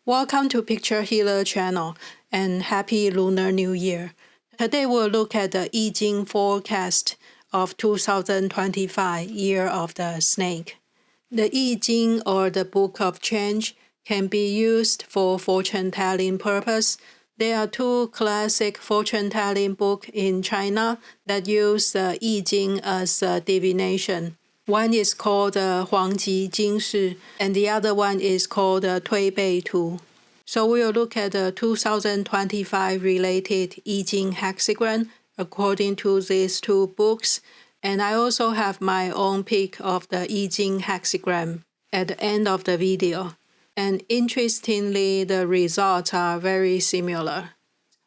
Welcome to Picture Healer channel and Happy Lunar New Year. Today we'll look at the I-Ching forecast of 2025, Year of the Snake. The I-Ching, or the Book of Change, can be used for fortune-telling purpose. There are two classic fortune-telling books in China that use the I-Ching as a divination. One is called the I-Ching Kua, and the other one is called the Tui Bei Tu. So we'll look at the 2025 related I-Ching hexagram according to these two books. And I also have my own pick of the I-Ching hexagram at the end of the video. And interestingly, the results are very similar.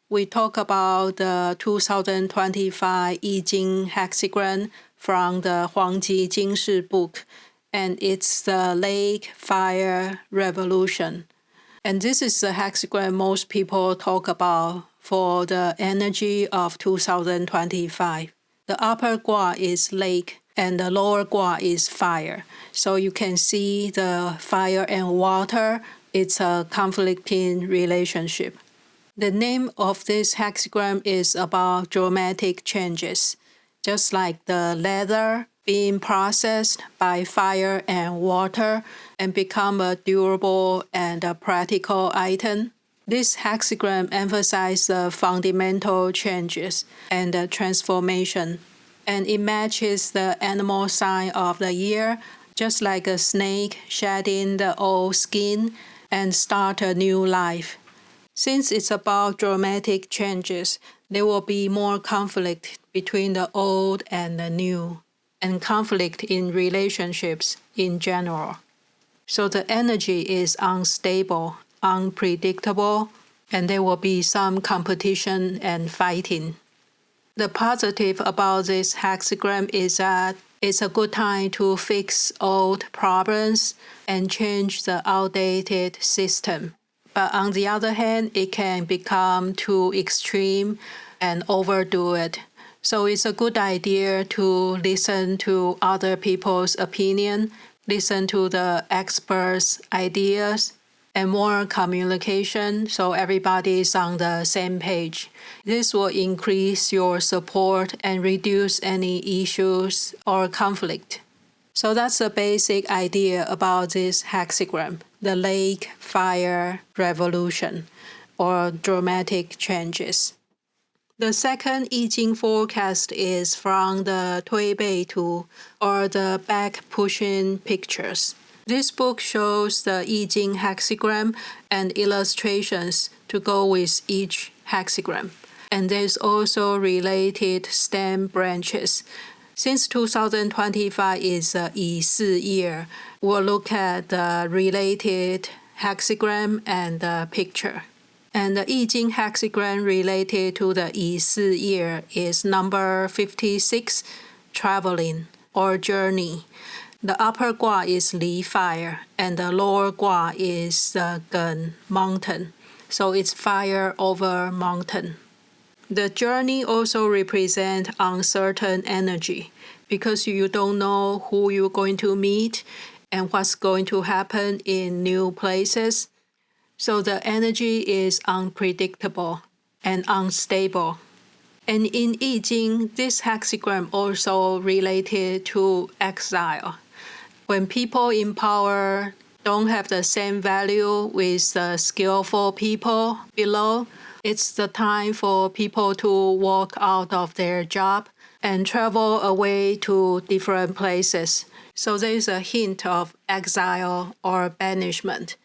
We talk about the 2025 I-Ching hexagram from the I-Ching Kua book, and it's the Lake Fire Revolution. And this is the hexagram most people talk about for the energy of 2025. The upper Gua is lake and the lower Gua is fire. So you can see the fire and water, it's a conflicting relationship. The name of this hexagram is about dramatic changes, just like the leather being processed by fire and water and become a durable and a practical item. This hexagram emphasizes the fundamental changes and the transformation, and it matches the animal sign of the year, just like a snake shedding the old skin and start a new life. Since it's about dramatic changes, there will be more conflict between the old and the new, and conflict in relationships in general. So the energy is unstable, unpredictable, and there will be some competition and fighting. The positive about this hexagram is that it's a good time to fix old problems and change the outdated system. But on the other hand, it can become too extreme and overdo it. So it's a good idea to listen to other people's opinion, listen to the experts' ideas, and more communication so everybody is on the same page. This will increase your support and reduce any issues or conflict. So that's the basic idea about this hexagram, the Lake Fire Revolution, or dramatic changes. The second I-Ching forecast is from the Tui Bei Tu, or the back-pushing pictures. This book shows the I-Ching hexagram and illustrations to go with each hexagram. And there's also related stem branches. Since 2025 is a I-Si year, we'll look at the related hexagram and the picture. And the I-Ching hexagram related to the I-Si year is number 56, traveling or journey. The upper Gua is Li, fire, and the lower Gua is the Gun, mountain. So it's fire over mountain. The journey also represents uncertain energy because you don't know who you're going to meet and what's going to happen in new places. So the energy is unpredictable and unstable. And in I-Ching, this hexagram also related to exile. When people in power don't have the same value with the skillful people below, it's the time for people to walk out of their job and travel away to different places. So there's a hint of exile or banishment.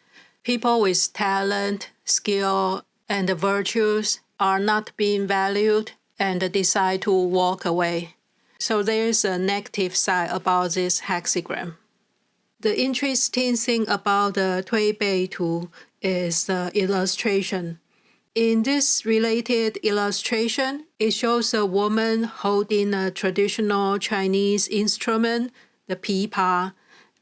People with talent, skill, and virtues are not being valued and decide to walk away. So there's a negative side about this hexagram. The interesting thing about the Tui Bei Tu is the illustration. In this related illustration, it shows a woman holding a traditional Chinese instrument, the pipa,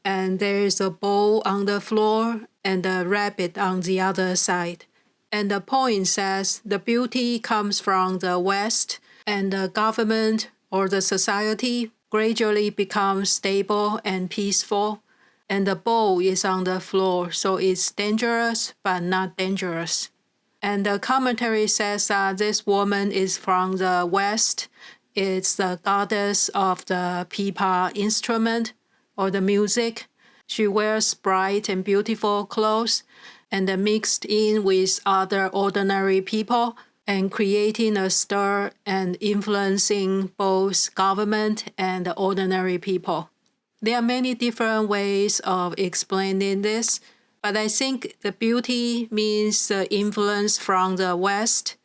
and there's a bowl on the floor and a rabbit on the other side. And the poem says the beauty comes from the West, and the government or the society gradually becomes stable and peaceful. and the bowl is on the floor, so it's dangerous but not dangerous. And the commentary says that this woman is from the West. It's the goddess of the pipa instrument or the music. She wears bright and beautiful clothes and mixed in with other ordinary people and creating a stir and influencing both government and the ordinary people. There are many different ways of explaining this, but I think the beauty means the influence from the West,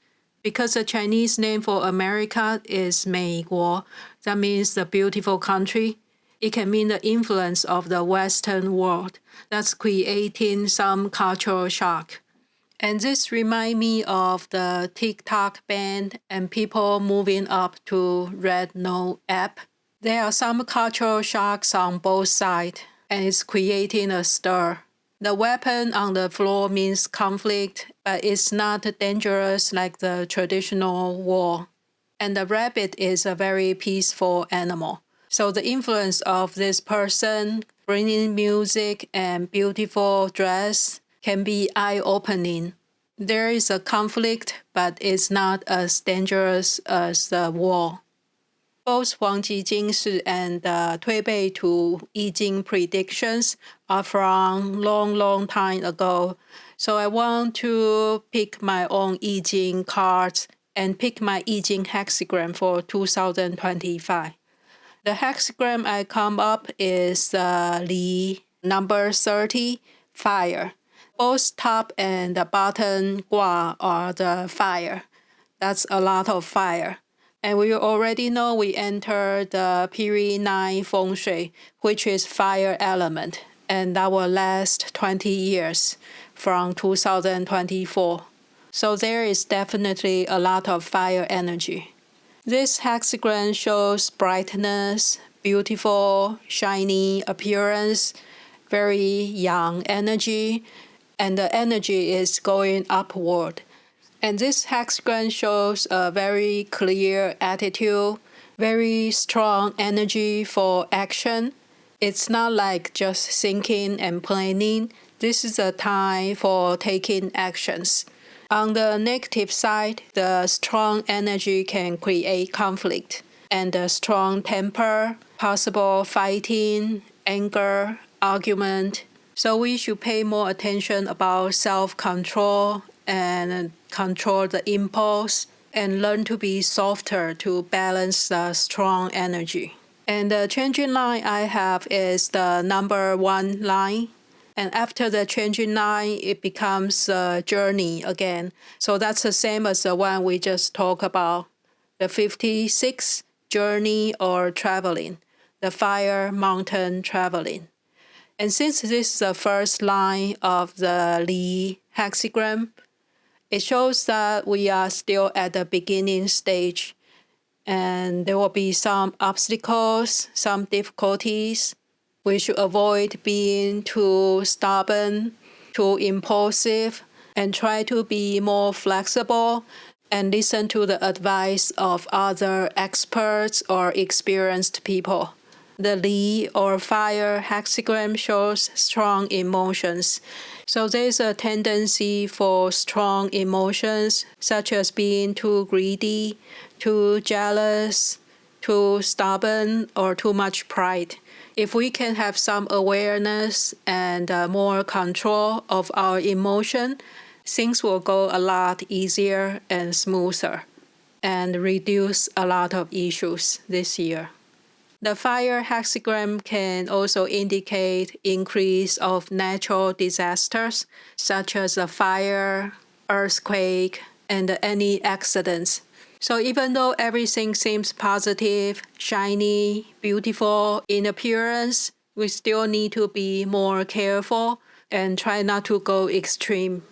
because the Chinese name for America is 美国, that means the beautiful country. It can mean the influence of the Western world that's creating some cultural shock. And this reminds me of the TikTok ban and people moving up to Red No app. There are some cultural shocks on both sides, and it's creating a stir. The weapon on the floor means conflict, but it's not dangerous like the traditional war. And the rabbit is a very peaceful animal. So the influence of this person bringing music and beautiful dress can be eye-opening. There is a conflict, but it's not as dangerous as the war. Both Huang Jijing and Tui Bei Tu I-Ching predictions are from long time ago. So I want to pick my own I-Ching cards and pick my I-Ching hexagram for 2025. The hexagram I come up is Li number 30, fire. Both top and the bottom Kua are the fire. That's a lot of fire. And we already know we enter the period 9 Feng Shui, which is fire element, and that will last 20 years from 2024. So there is definitely a lot of fire energy. This hexagram shows brightness, beautiful, shiny appearance, very young energy, and the energy is going upward. And this hexagram shows a very clear attitude, very strong energy for action. It's not like just thinking and planning. This is a time for taking actions. On the negative side, the strong energy can create conflict, and the strong temper, possible fighting, anger, argument. So we should pay more attention about self-control and control the impulse and learn to be softer to balance the strong energy. And the changing line I have is the number 1 line. And after the changing line, it becomes a journey again. So that's the same as the one we just talked about. The 56, journey or traveling. The fire mountain traveling. And since this is the first line of the Li hexagram, it shows that we are still at the beginning stage, and there will be some obstacles, some difficulties. We should avoid being too stubborn, too impulsive, and try to be more flexible and listen to the advice of other experts or experienced people. The Li or fire hexagram shows strong emotions. So there's a tendency for strong emotions, such as being too greedy, too jealous, too stubborn, or too much pride. If we can have some awareness and more control of our emotion, things will go a lot easier and smoother and reduce a lot of issues this year. The fire hexagram can also indicate increase of natural disasters, such as a fire, earthquake, and any accidents. So even though everything seems positive, shiny, beautiful in appearance, we still need to be more careful and try not to go extreme.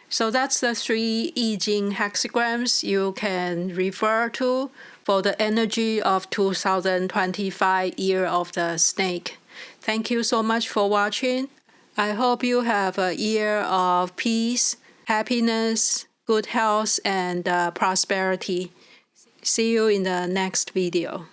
So that's the 3 I-Ching hexagrams you can refer to for the energy of 2025 Year of the Snake. Thank you so much for watching. I hope you have a year of peace, happiness, good health, and prosperity. See you in the next video.